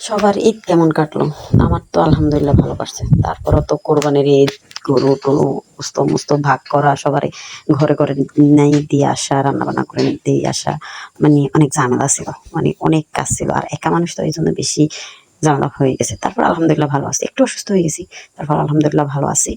সবার ঈদ কেমন কাটলো? আমার তো আলহামদুলিল্লাহ ভালো কাটছে। তারপরও তো কোরবানির ঈদ, গরু টরু গোস্ত মোস্ত ভাগ করা, সবারই ঘরে ঘরে নাই দিয়ে আসা, রান্নাবান্না করে দিয়ে আসা, মানে অনেক ঝামেলা ছিল, মানে অনেক কাজ ছিল। আর একা মানুষ তো এই জন্য বেশি ঝামেলা হয়ে গেছে। তারপর আলহামদুলিল্লাহ ভালো আছি, একটু অসুস্থ হয়ে গেছি, তারপর আলহামদুলিল্লাহ ভালো আছি।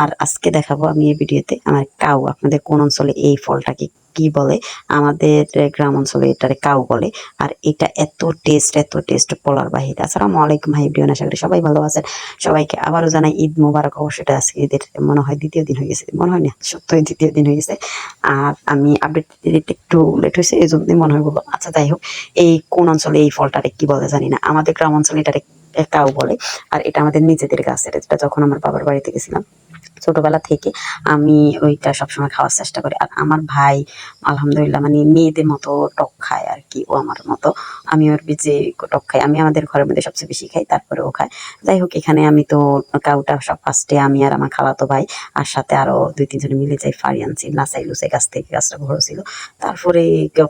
আর আজকে দেখাবো আমি এই ভিডিওতে আমার কাউ। আপনাদের কোন অঞ্চলে এই ফলটাকে কি বলে? আমাদের গ্রাম অঞ্চলে এটারে কাউ বলে। আর এটা এত টেস্ট বলার বাহিরে। আসসালামু আলাইকুম ভাই ব্রিয়ান, আশা করি সবাই ভালো আছেন। সবাইকে আবারও জানাই ঈদ মোবারক। অবশ্যই এটা আজকে ঈদের মনে হয় দ্বিতীয় দিন হয়ে গেছে, মনে হয় না, সত্যই দ্বিতীয় দিন হয়ে গেছে। আর আমি আপডেট দিতে একটু লেট হয়েছে, এই জন্যই মনে হয় বলবো। আচ্ছা যাই হোক, এই কোন অঞ্চলে এই ফলটারে কি বলে জানি না, আমাদের গ্রাম অঞ্চলে এটারে কাউ বলে। আর এটা আমাদের নিজেদের গাছের। এটা যখন আমার বাবার বাড়িতে গেছিলাম ছোটবেলা থেকে আমি ওইটা সবসময় খাওয়ার চেষ্টা করি। আর আমার ভাই আলহামদুলিল্লাহ মানে মেয়েদের মতো টক খায় আর কি, ও আমার মতো। আমি ওর যে টক খাই, আমি আমাদের ঘরের মধ্যে সবচেয়ে বেশি খাই, তারপরে ও খায়। যাই হোক, এখানে আমি তো কাউটা সব ফার্স্টে আমি আর আমার খালাতো ভাই আর সাথে আরো দুই তিনজন মিলে যাই ফাড়ি আনছি লাসাই লুসাই গাছ থেকে, গাছটা বড় ছিল। তারপরে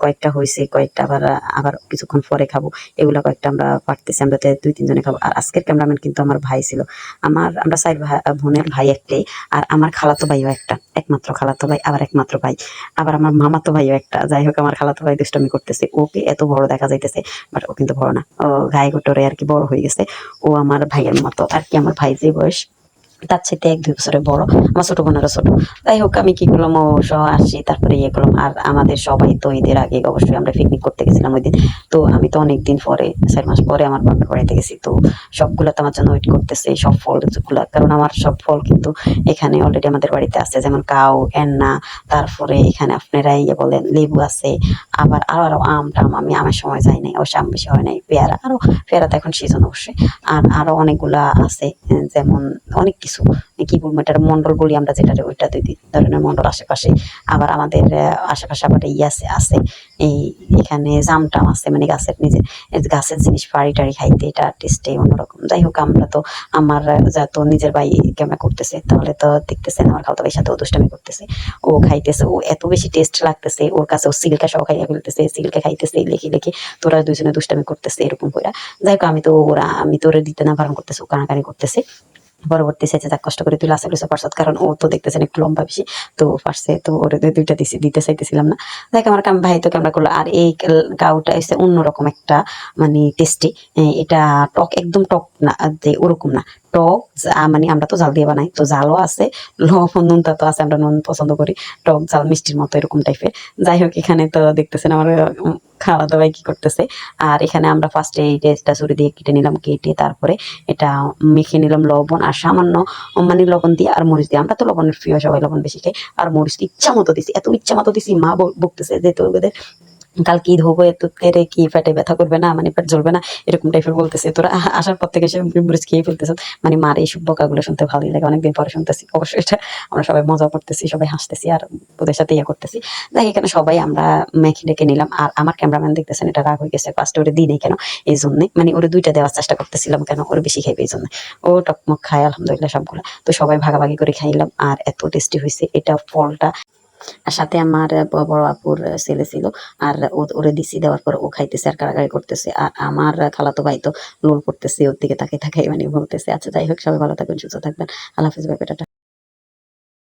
কয়েকটা হয়েছে, কয়েকটা আবার আবার কিছুক্ষণ পরে খাবো। এগুলা কয়েকটা আমরা পারতেছি, আমরা দুই তিনজনে খাবো। আর আজকের ক্যামেরাম্যান কিন্তু আমার ভাই ছিল। আমরা চার বোনের ভাই একটাই। আর আমার খালাতো ভাইও একটা, একমাত্র খালাতো ভাই, আবার একমাত্র ভাই, আবার আমার মামাতো ভাইও একটা। যাই হোক, আমার খালাতো ভাই দুষ্টামি করতেছে, ওকে এত বড় দেখা যাইতেছে, বাট ও কিন্তু বড় না, ও গায়ে গোটরে আর কি বড় হয়ে গেছে। ও আমার ভাইয়ের মতো আর কি, আমার ভাই যে বয়স তার চাইতে 1-2 বছরের বড়, আমার ছোট বোনেরও ছোট। যাই হোক, আমি কি করলাম, ও সহ আসছি, তারপরে ইয়ে করলাম। আর আমাদের সবাই তো ঈদের আগে অবশ্যই আমরা পিকনিক করতে গেছিলাম ওই দিন। তো আমি তো অনেকদিন পরে, 4 মাস পরে আমার বাপের বাড়িতে গেছি। তো সবগুলা তো আমার জন্য ওয়েট করতেছে, সব ফল গুলা, কারণ আমার সব ফল কিন্তু এখানে অলরেডি আমাদের বাড়িতে আছে। যেমন কাউ, এন্না, তারপরে এখানে আপনারা ইয়ে বলেন লেবু আছে, আবার আরো আরো আম টাম। আমি আমের সময় যাই নাই, অবশ্য আম বেশি হয় নাই, পেয়ারা আরো, পেয়ারা তো এখন সিজন অবশ্যই। আর আরো অনেকগুলা আছে, যেমন অনেক কিছু, কি বলবো, এটার মন্ডল বলি আমরা যেটা, ওইটা দুই ধরনের মন্ডল আশেপাশে। আবার আমাদের আশেপাশে আবার ইয়ে আছে, এই এখানে জামটাম আছে, মানে গাছের নিজে গাছের জিনিস ফাড়ি টাড়ি খাইতে এটা টেস্টে অন্যরকম। যাই হোক, আমরা তো আমার তো নিজের ভাই ক্যামেরা করতেছে, তাহলে তো দেখতেছেন আমার খাওয়া ভাইয়ের সাথে ও দুষ্টামি করতেছে, ও খাইতেছে, ও এত বেশি টেস্ট লাগতেছে ওর কাছে, ও সিল্কা সহ খাইয়া ফেলতেছে, সিল্কা খাইতেছে লেখি লেখি, তোরা দুজনে দুষ্টামি করতেছে এরকম করে। যাই হোক, আমি তো ওরা দিতে না বারণ করতেছে, ও কানাকানি করতেছে। পরবর্তী সেচে যাক, কষ্ট করে তুই লাসা লুসা পারছত, কারণ ও তো দেখতেছেন একটু লম্বা বেশি। তো পারছে, তো ওরে দুইটা দিতে চাইতেছিলাম না। দেখ আমার ভাই তো ক্যামেরা করলো। আর এই গাউটা এসে অন্যরকম একটা, মানে টেস্টি। এটা টক, একদম টক না যে ওরকম না, টক মানে আমরা তো জাল দিয়ে বানাই, তো জালও আছে, লবণ নুনটা তো আছে, আমরা নুন পছন্দ করি, টক ঝাল মিষ্টির মতো এরকম টাইপের। যাই হোক, এখানে তো দেখতেছেন আমার খাওয়া দাওয়াই কি করতেছে। আর এখানে আমরা ফার্স্টে এই টেস্টটা ছুরি দিয়ে কেটে নিলাম, কেটে তারপরে এটা মেখে নিলাম লবণ আর সামান্য, মানে লবণ দিয়ে আর মরিচ দিয়ে। আমরা তো লবণের প্রিয়, সবাই লবণ বেশি খাই। আর মরিচ ইচ্ছা মতো দিছি, এত ইচ্ছা মতো দিছি, মা বকতেছে যে তো ওদের কালকে ঈদ হবো, এত তেরে কি পেটে ব্যথা করবে না, মানে পেট জ্বলবে না, এরকম টাইপের বলতেছে। তোরা আসার পর থেকে সে মরিচ খেয়ে ফেলতেছে। মানে মার এই সব বকাগুলো শুনতে ভালোই লাগে, অনেকদিন পরে শুনতেছি। অবশ্যই এটা আমরা সবাই মজা করতেছি, সবাই হাসতেছি আর ওদের সাথে ইয়ে করতেছি। যাই, এখানে সবাই আমরা মেখে ডেকে নিলাম। আর আমার ক্যামেরাম্যান দেখতেছেন এটা রাগ হয়ে গেছে, ফার্স্টে ওরে দিই নেই কেন, এই জন্যে, মানে ওরে দুইটা দেওয়ার চেষ্টা করতেছিলাম, কেন ওরে বেশি খাইবে এই জন্য। ও টকমক খায় আলহামদুলিল্লাহ সবগুলা। তো সবাই ভাগাভাগি করে খাইলাম, আর এত টেস্টি হয়েছে এটা ফলটা। আর সাথে আমার বড় আপুর ছেলে ছিল, আর ওরে দিছি, দেওয়ার পর ও খাইতেছে আর কাড়াকাড়ি করতেছে। আর আমার খালাতো ভাই তো লোল করতেছে, ওর দিকে তাকে মানে বলতেছে। আচ্ছা যাই হোক, সবাই ভালো থাকবেন, সুস্থ থাকবেন, আল্লাহ হাফিজ, বাই, টাটা।